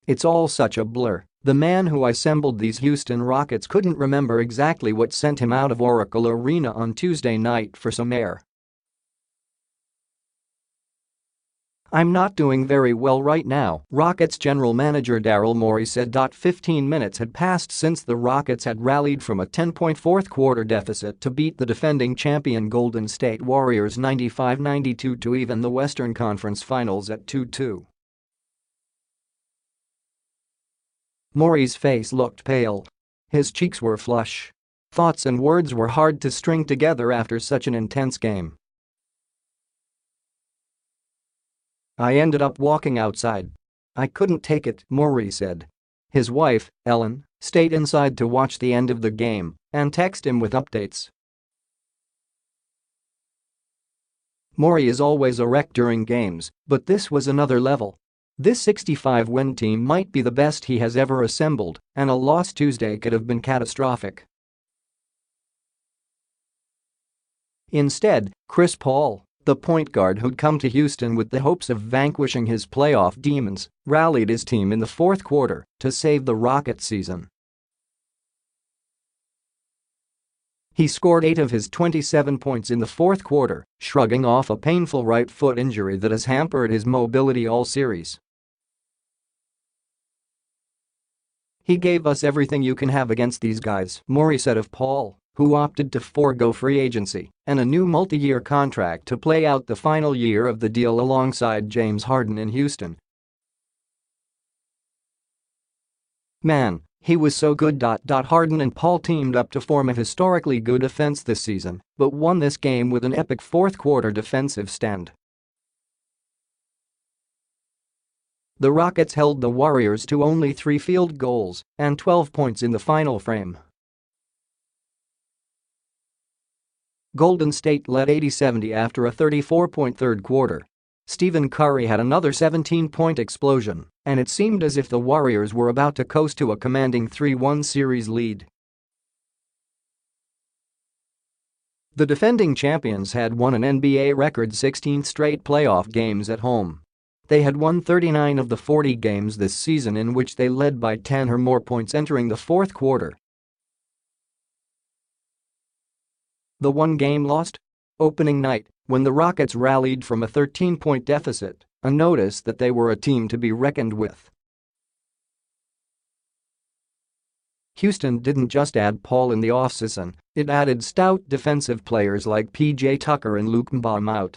It's all such a blur. The man who assembled these Houston Rockets couldn't remember exactly what sent him out of Oracle Arena on Tuesday night for some air. I'm not doing very well right now," Rockets general manager Daryl Morey said. 15 minutes had passed since the Rockets had rallied from a 10-point fourth-quarter deficit to beat the defending champion Golden State Warriors 95-92 to even the Western Conference Finals at 2-2. Morey's face looked pale. His cheeks were flush. Thoughts and words were hard to string together after such an intense game. "I ended up walking outside. I couldn't take it," Morey said. His wife, Ellen, stayed inside to watch the end of the game and text him with updates. Morey is always a wreck during games, but this was another level. This 65-win team might be the best he has ever assembled, and a loss Tuesday could have been catastrophic. Instead, Chris Paul, the point guard who'd come to Houston with the hopes of vanquishing his playoff demons, rallied his team in the fourth quarter to save the Rockets' season. He scored 8 of his 27 points in the fourth quarter, shrugging off a painful right foot injury that has hampered his mobility all series. "He gave us everything you can have against these guys," Morey said of Paul, who opted to forego free agency and a new multi-year contract to play out the final year of the deal alongside James Harden in Houston. "Man, he was so good. Harden and Paul teamed up to form a historically good offense this season, but won this game with an epic fourth-quarter defensive stand." The Rockets held the Warriors to only 3 field goals and 12 points in the final frame. Golden State led 80-70 after a 34-point third quarter. Stephen Curry had another 17-point explosion, and it seemed as if the Warriors were about to coast to a commanding 3-1 series lead. The defending champions had won an NBA record 16 straight playoff games at home. They had won 39 of the 40 games this season in which they led by 10 or more points entering the fourth quarter. The one game lost? Opening night, when the Rockets rallied from a 13-point deficit, a notice that they were a team to be reckoned with. Houston didn't just add Paul in the offseason, it added stout defensive players like P.J. Tucker and Luke Mbamute.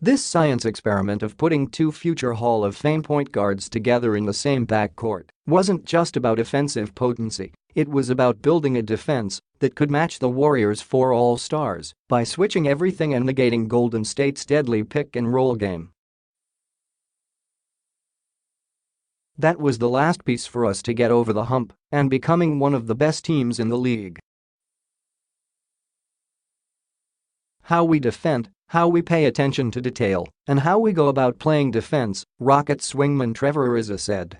This science experiment of putting 2 future Hall of Fame point guards together in the same backcourt wasn't just about offensive potency, it was about building a defense that could match the Warriors' 4 All-Stars by switching everything and negating Golden State's deadly pick-and-roll game. That was the last piece for us to get over the hump and becoming one of the best teams in the league. How we defend, how we pay attention to detail, and how we go about playing defense, Rockets swingman Trevor Ariza said.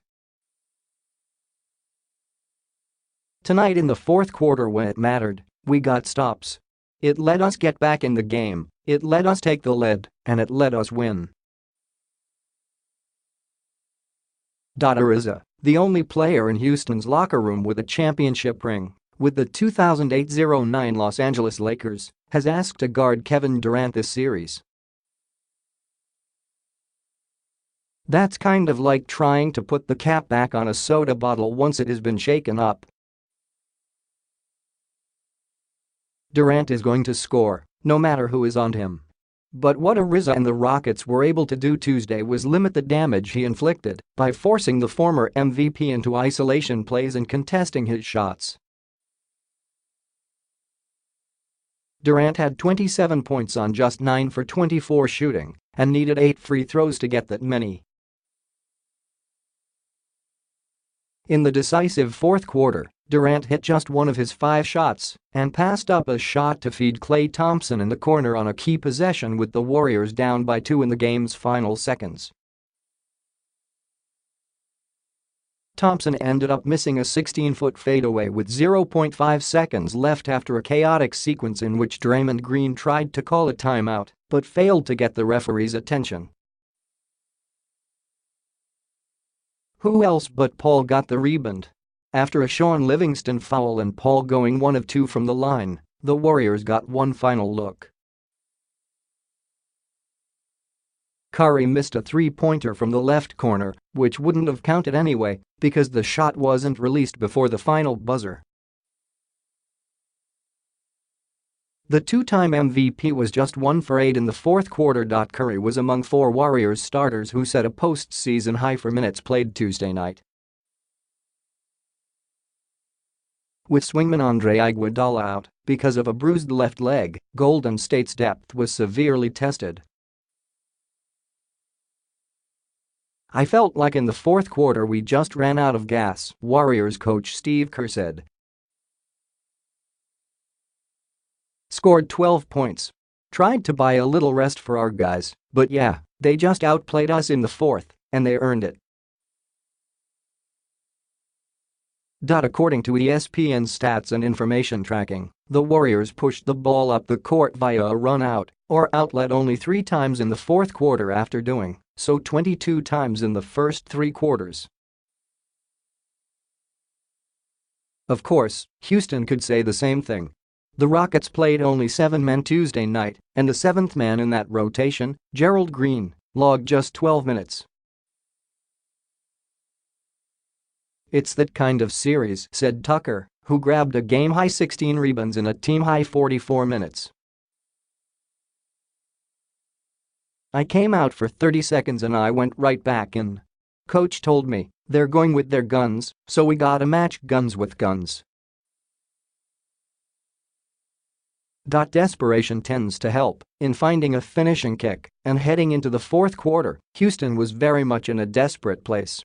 Tonight in the fourth quarter when it mattered, we got stops. It let us get back in the game, it let us take the lead, and it let us win. Ariza, the only player in Houston's locker room with a championship ring, with the 2008-09 Los Angeles Lakers, has asked to guard Kevin Durant this series. That's kind of like trying to put the cap back on a soda bottle once it has been shaken up. Durant is going to score, no matter who is on him. But what Ariza and the Rockets were able to do Tuesday was limit the damage he inflicted by forcing the former MVP into isolation plays and contesting his shots. Durant had 27 points on just 9 for 24 shooting and needed 8 free throws to get that many. In the decisive fourth quarter, Durant hit just 1 of his 5 shots and passed up a shot to feed Klay Thompson in the corner on a key possession with the Warriors down by 2 in the game's final seconds. Thompson ended up missing a 16-foot fadeaway with 0.5 seconds left after a chaotic sequence in which Draymond Green tried to call a timeout but failed to get the referee's attention. Who else but Paul got the rebound? After a Sean Livingston foul and Paul going 1 of 2 from the line, the Warriors got one final look. Curry missed a three-pointer from the left corner, which wouldn't have counted anyway because the shot wasn't released before the final buzzer. The two-time MVP was just 1 for 8 in the fourth quarter. Curry was among 4 Warriors starters who set a postseason high for minutes played Tuesday night. With swingman Andre Iguodala out because of a bruised left leg, Golden State's depth was severely tested. "I felt like in the fourth quarter we just ran out of gas," Warriors coach Steve Kerr said. "Scored 12 points. Tried to buy a little rest for our guys, but yeah, they just outplayed us in the fourth, and they earned it." According to ESPN's stats and information tracking, the Warriors pushed the ball up the court via a run-out or outlet only 3 times in the fourth quarter after doing so 22 times in the first 3 quarters. Of course, Houston could say the same thing. The Rockets played only 7 men Tuesday night, and the 7th man in that rotation, Gerald Green, logged just 12 minutes. "It's that kind of series," said Tucker, who grabbed a game-high 16 rebounds in a team-high 44 minutes. "I came out for 30 seconds and I went right back in. Coach told me, they're going with their guns, so we gotta match guns with guns." Desperation tends to help in finding a finishing kick, and heading into the fourth quarter, Houston was very much in a desperate place.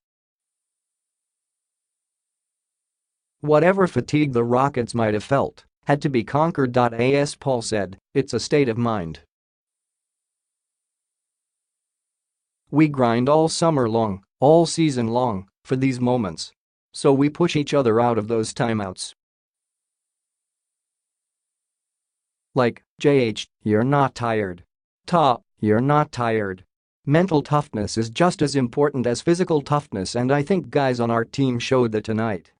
Whatever fatigue the Rockets might have felt had to be conquered. As Paul said, "It's a state of mind. We grind all summer long, all season long, for these moments. So we push each other out of those timeouts. Like, you're not tired. You're not tired." Mental toughness is just as important as physical toughness, and I think guys on our team showed that tonight.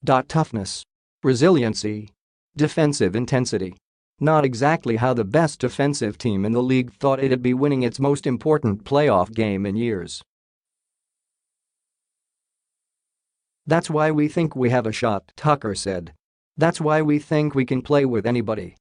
Toughness. Resiliency. Defensive intensity. Not exactly how the best defensive team in the league thought it'd be winning its most important playoff game in years. "That's why we think we have a shot," Tucker said. "That's why we think we can play with anybody."